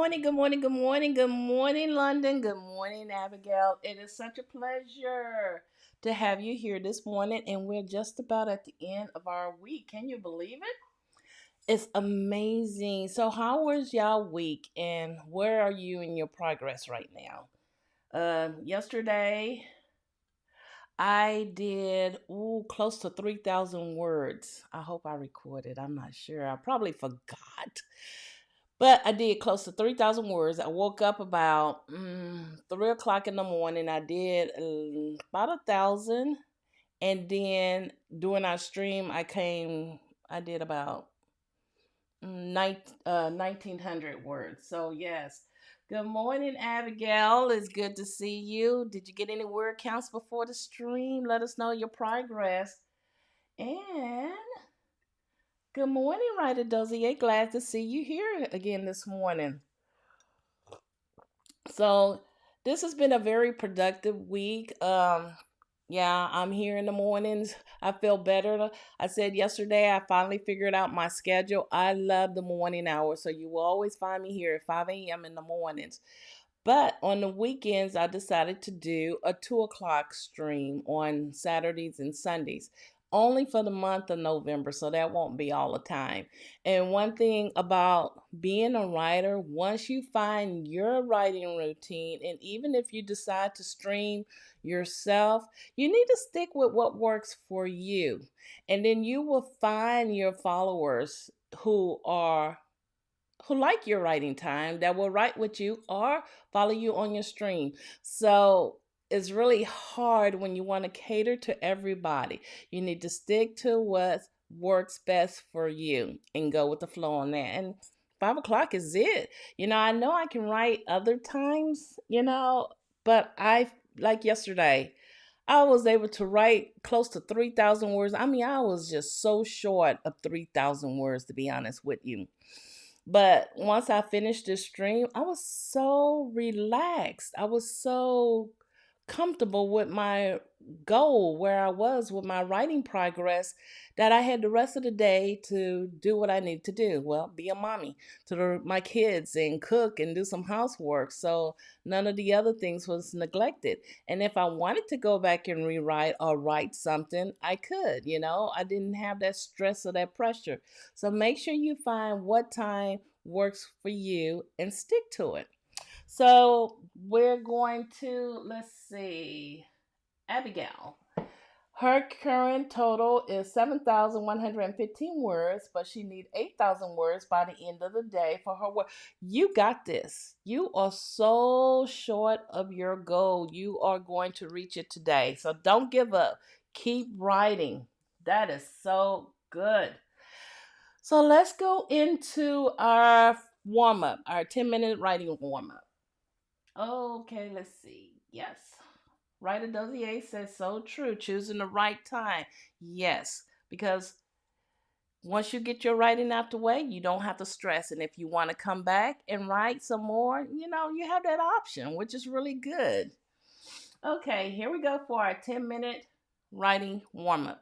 morning, good morning, good morning, good morning, London. Good morning, Abigail. It is such a pleasure to have you here this morning, and we're just about at the end of our week. Can you believe it? It's amazing. So, how was y'all week, and where are you in your progress right now? Yesterday, I did close to 3,000 words. I hope I recorded. I'm not sure. I probably forgot. But I did close to 3,000 words. I woke up about 3 o'clock in the morning. I did about 1,000. And then during our stream, I did about 1,900 words. So, yes. Good morning, Abigail. It's good to see you. Did you get any word counts before the stream? Let us know your progress. And good morning, Writer Dozier. Glad to see you here again this morning. So this has been a very productive week. Yeah, I'm here in the mornings. I feel better. I said yesterday I finally figured out my schedule. I love the morning hours, so you will always find me here at 5 a.m. in the mornings. But on the weekends, I decided to do a 2 o'clock stream on Saturdays and Sundays, only for the month of November, so that won't be all the time. And one thing about being a writer, once you find your writing routine, and even if you decide to stream yourself, you need to stick with what works for you. And then you will find your followers who like your writing time that will write with you or follow you on your stream. So it's really hard when you want to cater to everybody. You need to stick to what works best for you and go with the flow on that. And 5 o'clock is it. I know I can write other times, but like yesterday, I was able to write close to 3,000 words. I mean, I was just so short of 3,000 words, to be honest with you. But once I finished this stream, I was so relaxed. I was so comfortable with my goal, where I was with my writing progress, that I had the rest of the day to do what I need to do. Well, be a mommy to my kids and cook and do some housework. So none of the other things was neglected. And if I wanted to go back and rewrite or write something, I could. I didn't have that stress or that pressure. So make sure you find what time works for you and stick to it. So we're going to, let's see, Abigail. Her current total is 7,115 words, but she needs 8,000 words by the end of the day for her work. You got this. You are so short of your goal. You are going to reach it today. So don't give up. Keep writing. That is so good. So let's go into our warm up, our 10-minute writing warm up. Okay, let's see. Yes. Writer Dozier says so true. Choosing the right time. Yes. Because once you get your writing out the way, you don't have to stress. And if you want to come back and write some more, you have that option, which is really good. Okay, here we go for our 10-minute writing warm up.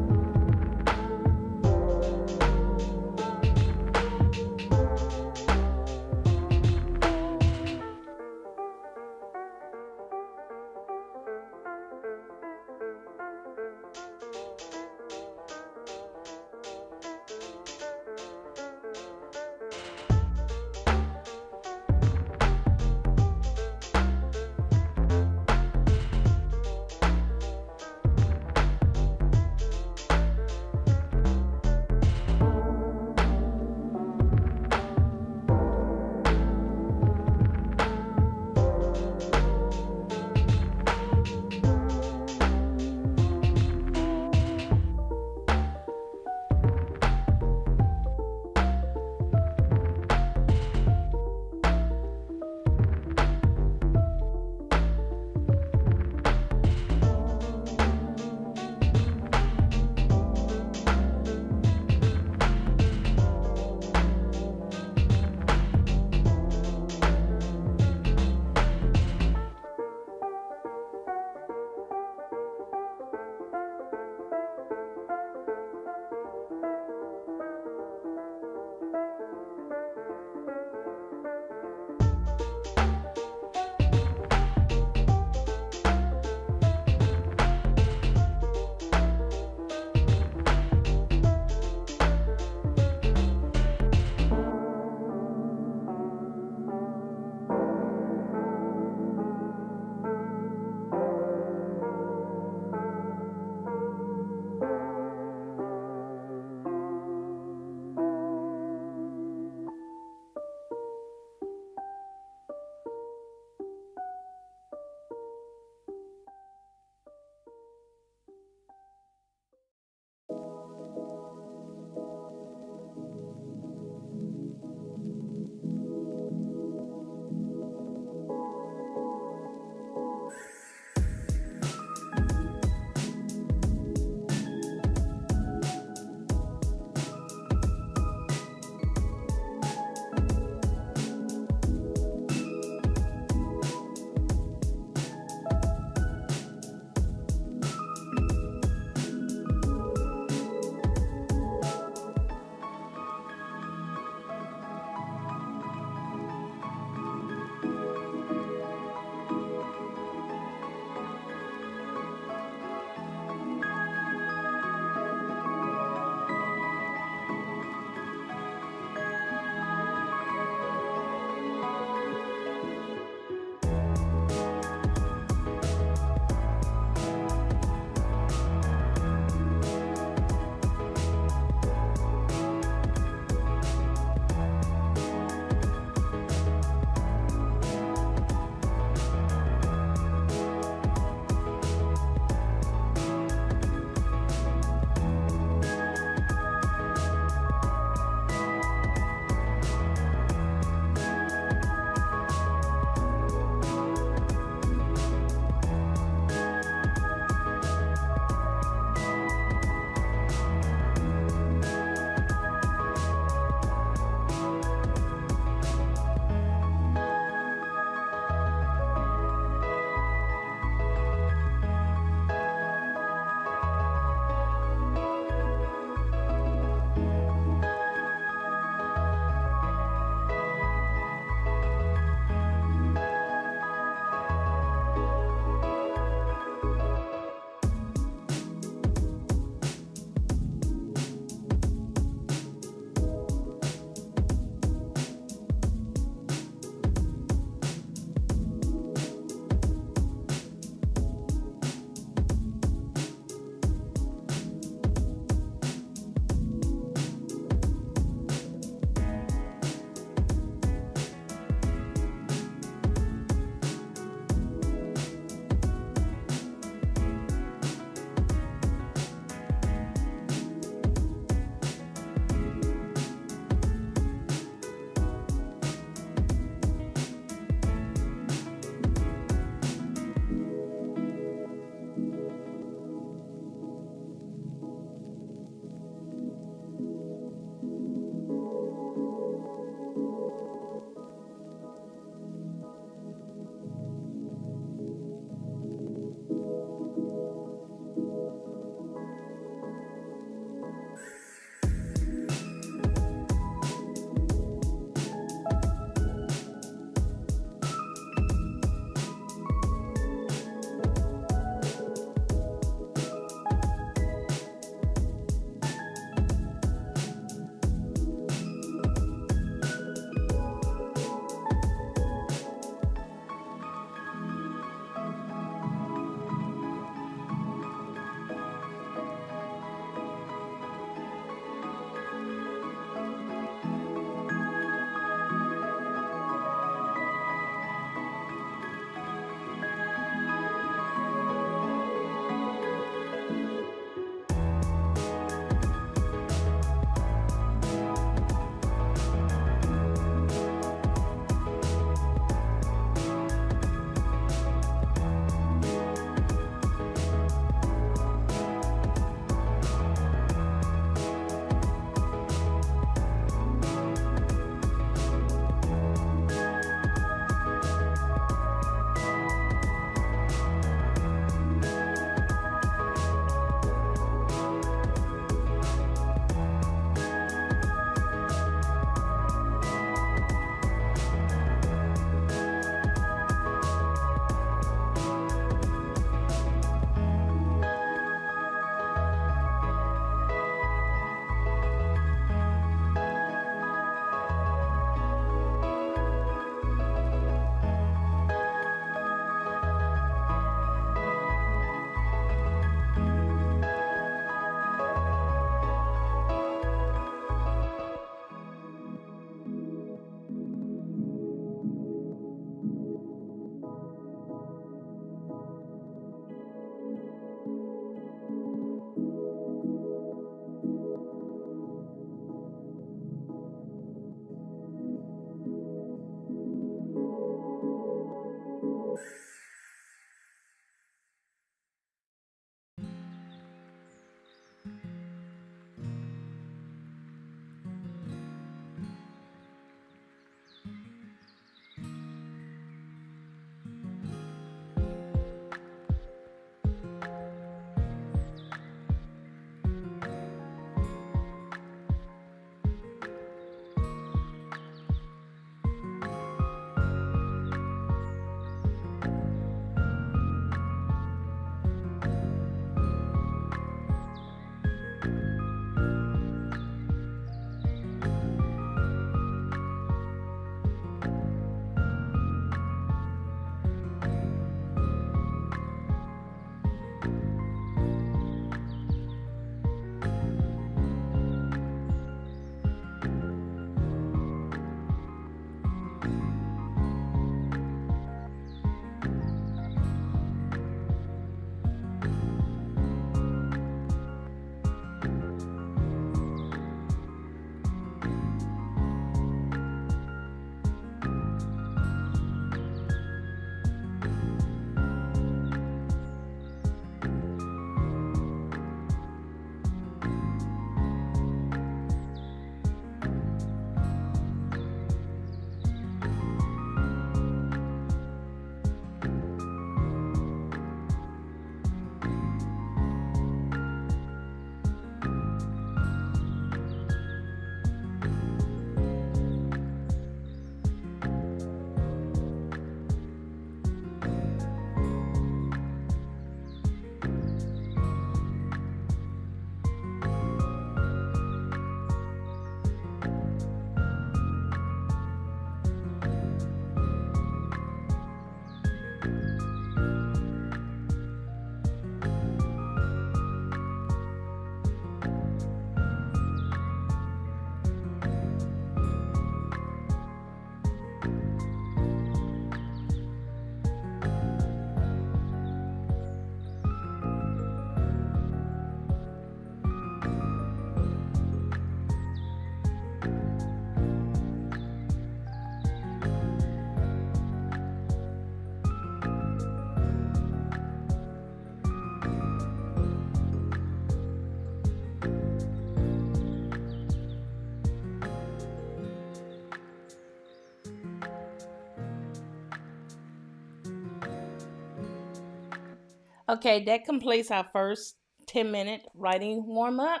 Okay, that completes our first 10-minute writing warm up.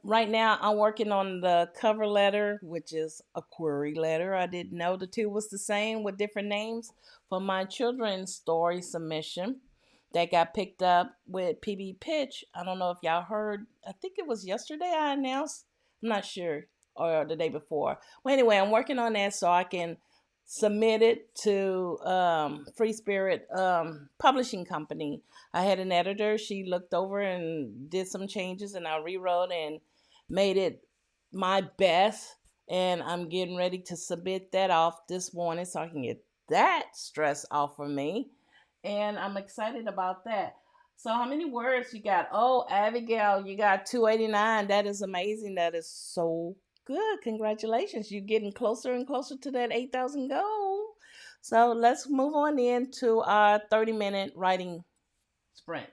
Right now, I'm working on the cover letter, which is a query letter. I didn't know the two was the same with different names for my children's story submission that got picked up with PB Pitch. I don't know if y'all heard. I think it was yesterday I announced. I'm not sure, or the day before. Well, anyway, I'm working on that so I can submit it to Free Spirit Publishing Company. I had an editor. She looked over and did some changes, and I rewrote and made it my best. And I'm getting ready to submit that off this morning so I can get that stress off of me. And I'm excited about that. So, how many words you got? Oh, Abigail, you got 289. That is amazing. That is so good. Congratulations. You're getting closer and closer to that 8,000 goal. So, let's move on into our 30-minute writing sprint.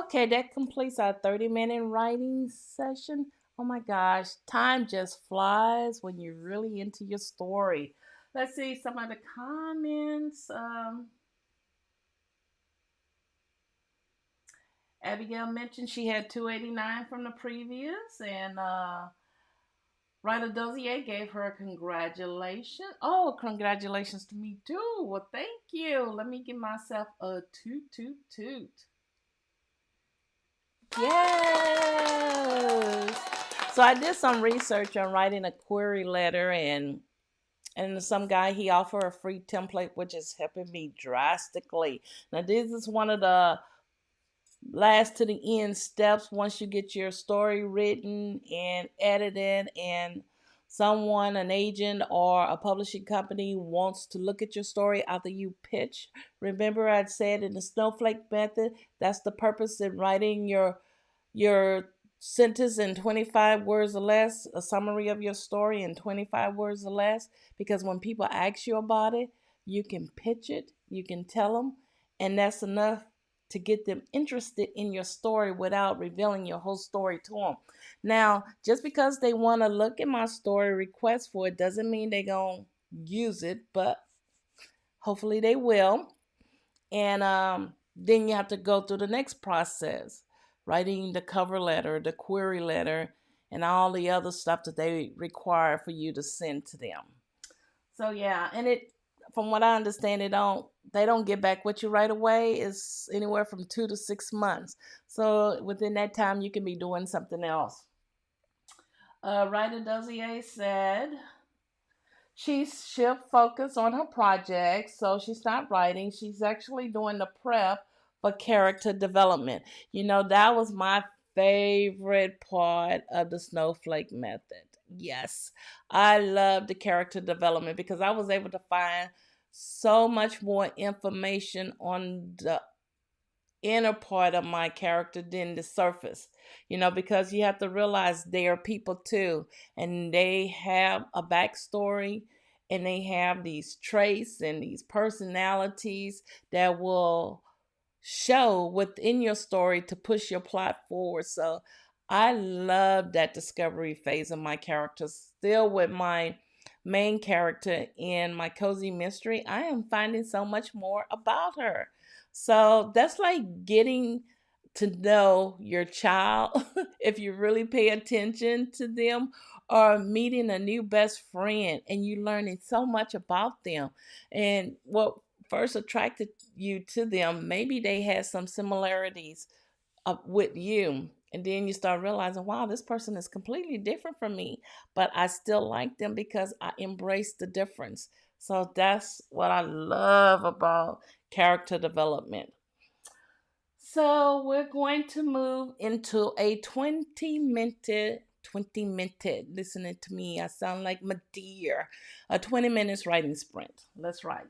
Okay, that completes our 30-minute writing session. Oh my gosh, time just flies when you're really into your story. Let's see some of the comments. Abigail mentioned she had 289 from the previous, and Ryder Dozier gave her a congratulations. Oh, congratulations to me too. Well, thank you. Let me give myself a toot, toot, toot. Yes. So I did some research on writing a query letter, and some guy, he offered a free template which is helping me drastically. Now this is one of the last to the end steps once you get your story written and edited, and someone, an agent or a publishing company, wants to look at your story after you pitch. Remember, I said in the snowflake method, that's the purpose in writing your sentence in 25 words or less, a summary of your story in 25 words or less, because when people ask you about it, you can pitch it, you can tell them, and that's enough to get them interested in your story without revealing your whole story to them. Now, just because they want to look at my story, request for it, doesn't mean they're going to use it, but hopefully they will. And then you have to go through the next process, writing the cover letter, the query letter, and all the other stuff that they require for you to send to them. So yeah, and it, from what I understand, they don't get back with you right away. It's anywhere from 2 to 6 months. So within that time, you can be doing something else. Writer Dozier said she'll focus on her project, so she's not writing. She's actually doing the prep for character development. You know, that was my favorite part of the snowflake method. Yes, I love the character development because I was able to find so much more information on the inner part of my character than the surface, because you have to realize they are people too, and they have a backstory, and they have these traits and these personalities that will show within your story to push your plot forward. So I love that discovery phase of my characters. Still with my main character in my cozy mystery, I am finding so much more about her. So that's like getting to know your child if you really pay attention to them, or meeting a new best friend and you learning so much about them. And what first attracted you to them, maybe they had some similarities with you. And then you start realizing, wow, this person is completely different from me, but I still like them because I embrace the difference. So that's what I love about character development. So we're going to move into a 20 minute, listening to me, I sound like my dear, a 20 minutes writing sprint. Let's write.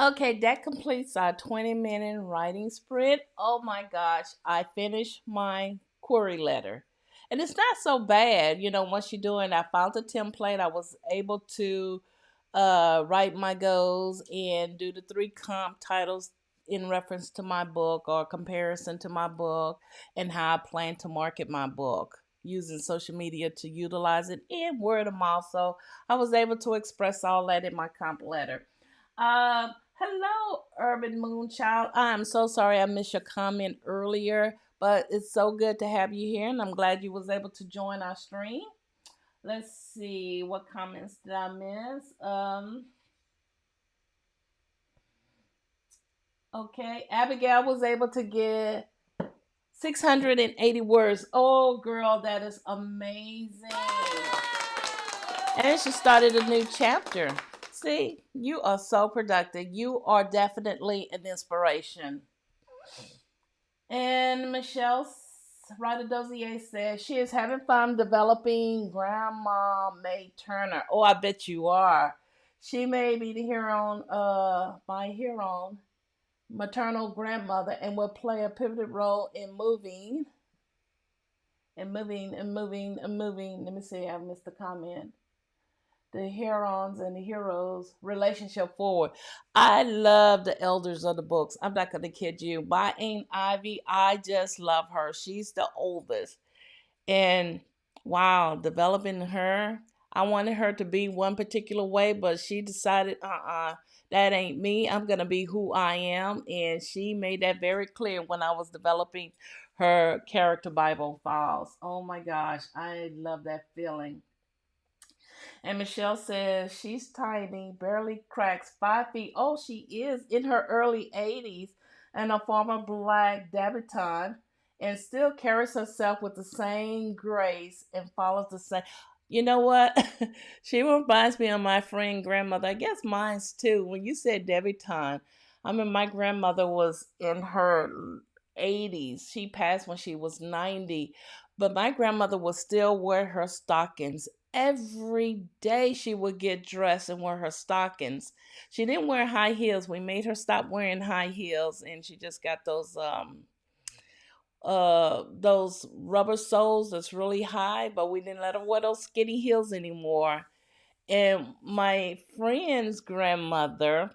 Okay, that completes our 20-minute writing sprint. Oh my gosh, I finished my query letter. And it's not so bad, once you're doing, I found a template. I was able to write my goals and do the three comp titles in reference to my book or comparison to my book and how I plan to market my book using social media to utilize it and word of mouth. So I was able to express all that in my comp letter. Hello, Urban Moonchild. I'm so sorry I missed your comment earlier, but it's so good to have you here, and I'm glad you was able to join our stream. Let's see what comments did I miss. Okay, Abigail was able to get 680 words. Oh, girl, that is amazing. And she started a new chapter. See, you are so productive. You are definitely an inspiration. And Michelle Ryder Dozier says she is having fun developing Grandma May Turner. Oh, I bet you are. She may be the hero, my hero, maternal grandmother, and will play a pivotal role in moving and moving and moving and moving. Let me see, I missed the comment. The heroines and the heroes relationship forward. I love the elders of the books. I'm not gonna kid you. My Aunt Ivy, I just love her. She's the oldest. And wow, developing her. I wanted her to be one particular way, but she decided, that ain't me. I'm gonna be who I am. And she made that very clear when I was developing her character Bible files. Oh my gosh, I love that feeling. And Michelle says she's tiny, barely cracks 5 feet. Oh, she is in her early 80s and a former black debutante and still carries herself with the same grace and follows the same. You know what? She reminds me of my friend grandmother. I guess mine's too. When you said debutante, I mean, my grandmother was in her 80s. She passed when she was 90. But my grandmother would still wear her stockings every day. She would get dressed and wear her stockings. She didn't wear high heels. We made her stop wearing high heels, and she just got those rubber soles that's really high, but we didn't let her wear those skinny heels anymore. And my friend's grandmother,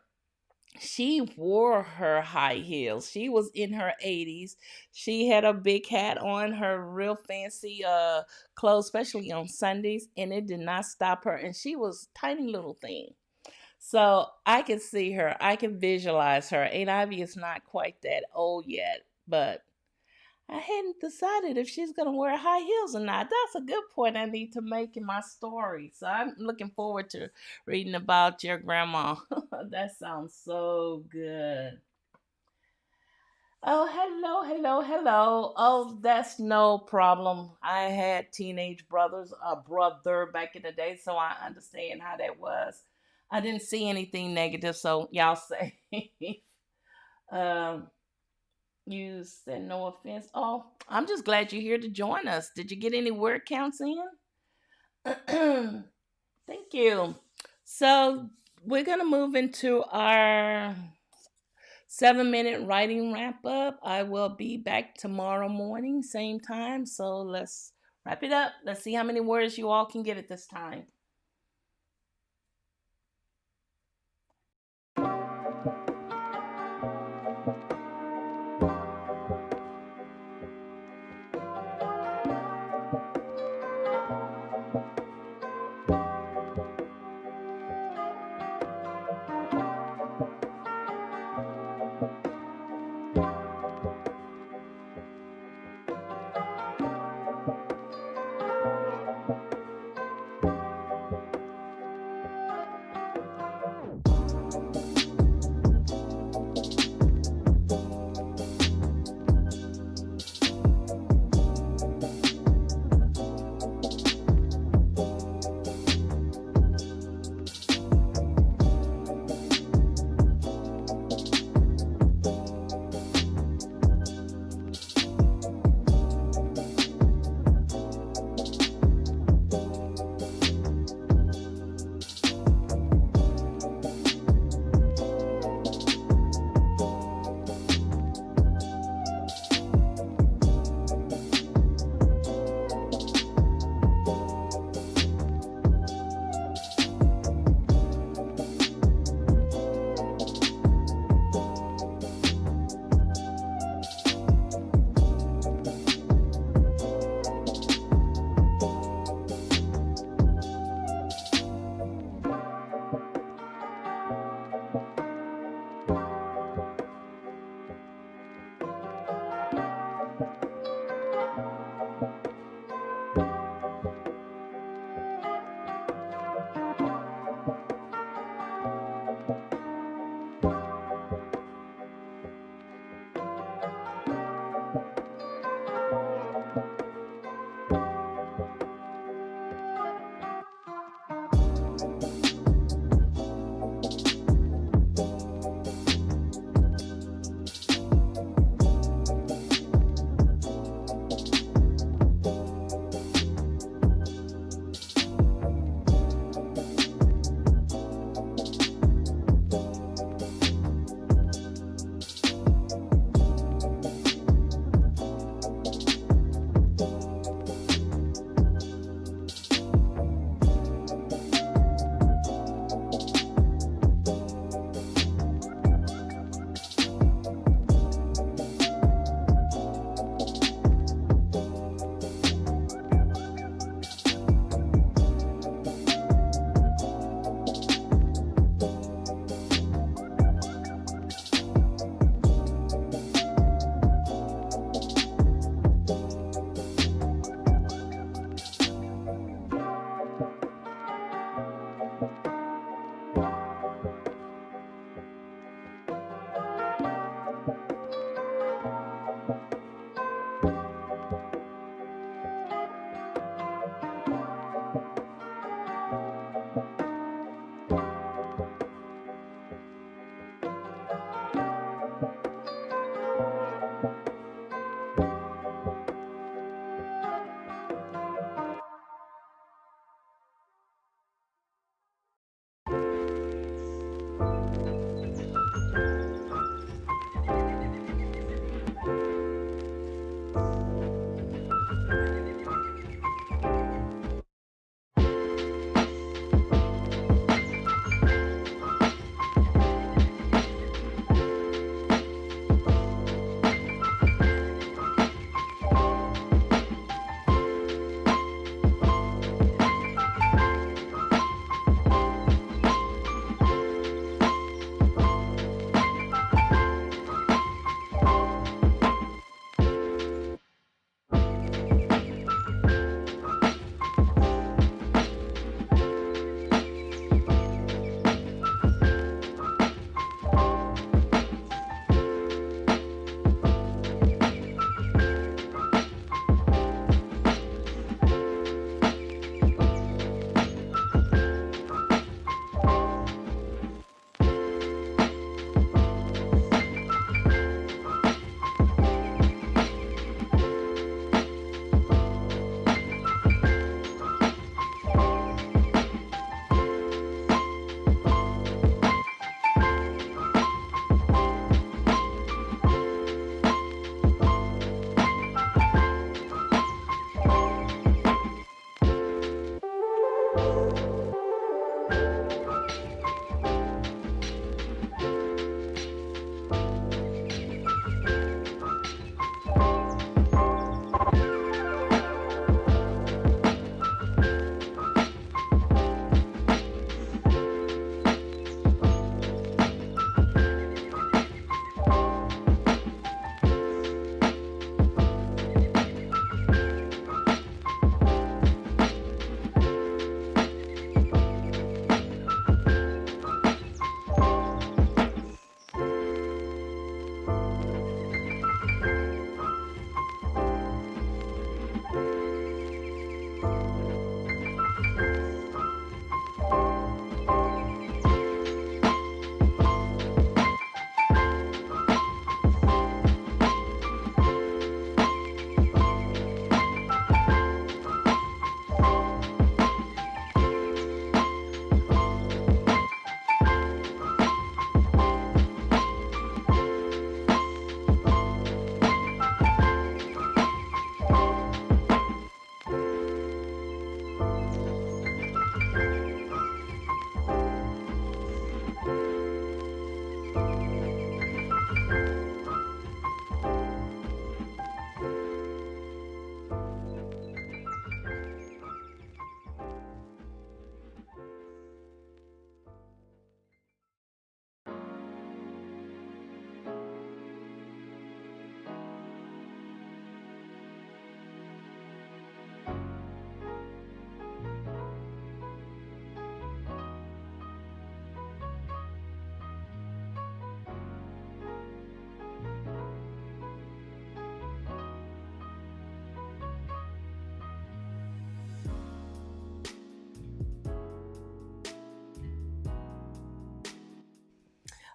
she wore her high heels. She was in her 80s. She had a big hat on, her real fancy clothes, especially on Sundays, and it did not stop her. And she was a tiny little thing. So I can see her. I can visualize her. And Ivy is not quite that old yet, but I hadn't decided if she's going to wear high heels or not. That's a good point I need to make in my story. So I'm looking forward to reading about your grandma. That sounds so good. Oh, hello, hello, hello. Oh, that's no problem. I had teenage brothers, a brother back in the day, so I understand how that was. I didn't see anything negative, so y'all say. um, You said no offense. Oh, I'm just glad you're here to join us. Did you get any word counts in? Thank you. So we're gonna move into our 7-minute writing wrap up. I will be back tomorrow morning, same time. So let's wrap it up. Let's see how many words you all can get at this time.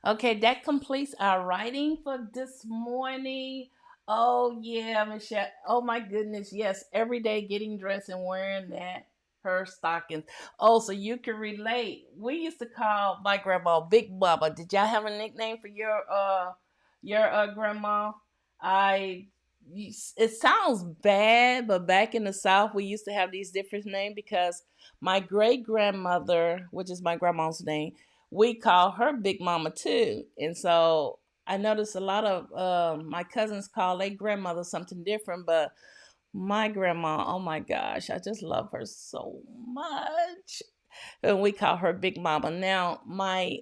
Okay, that completes our writing for this morning. Oh yeah, Michelle. Oh my goodness, yes. Every day getting dressed and wearing that her stockings. Oh, so you can relate. We used to call my grandma Big Mama. Did y'all have a nickname for your grandma? I it sounds bad, but back in the South we used to have these different names because my great grandmother, which is my grandma's name, we call her Big Mama too. And so I noticed a lot of my cousins call their grandmother something different, but my grandma, oh my gosh, I just love her so much, and we call her Big Mama. Now, my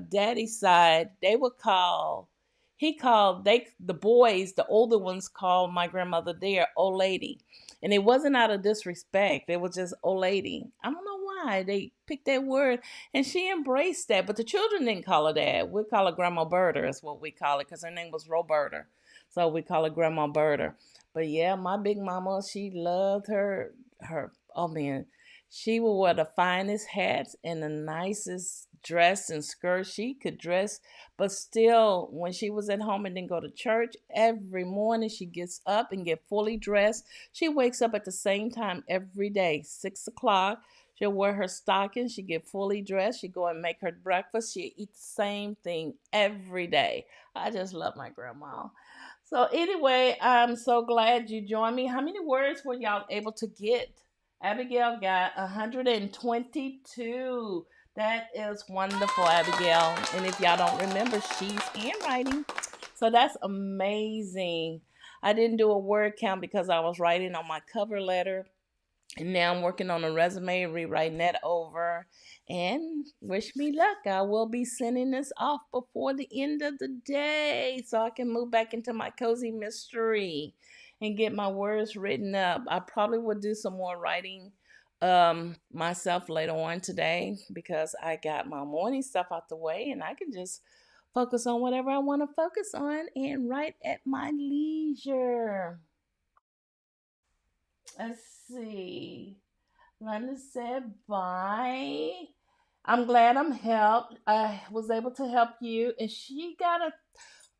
daddy's side, they would call, he called, the boys, the older ones called my grandmother there old lady. And it wasn't out of disrespect, it was just old lady. I don't know why they picked that word, and she embraced that. But the children didn't call her that. We call her Grandma Berta, is what we call it, because her name was Roberta. So we call her Grandma Berta. But yeah, my big mama, she loved oh man, she would wear the finest hats and the nicest dress and skirt she could dress. But still, when she was at home and didn't go to church, every morning she gets up and get fully dressed. She wakes up at the same time every day, 6 o'clock. She'll wear her stockings. She get fully dressed. She go and make her breakfast. She eat the same thing every day. I just love my grandma. So anyway, I'm so glad you joined me. How many words were y'all able to get? Abigail got 122. That is wonderful, Abigail. And if y'all don't remember, she's handwriting. So that's amazing. I didn't do a word count because I was writing on my cover letter. And now I'm working on a resume, rewriting that over. And wish me luck. I will be sending this off before the end of the day so I can move back into my cozy mystery and get my words written up. I probably will do some more writing myself later on today because I got my morning stuff out the way and I can just focus on whatever I want to focus on and write at my leisure. Let's see. London said bye. I'm glad I'm helped. I was able to help you. And she got a.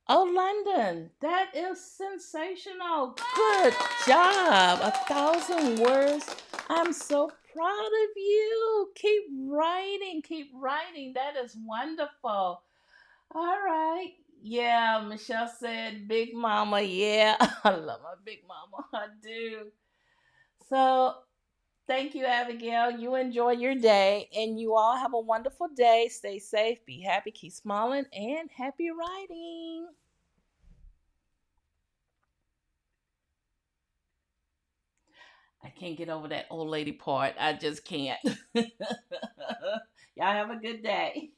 Oh, London, that is sensational. Good job. 1,000 words. I'm so proud of you. Keep writing. Keep writing. That is wonderful. All right. Yeah, Michelle said, Big Mama. Yeah, I love my Big Mama. I do. So thank you, Abigail. You enjoy your day, and you all have a wonderful day. Stay safe, be happy, keep smiling, and happy writing. I can't get over that old lady part. I just can't. Y'all have a good day.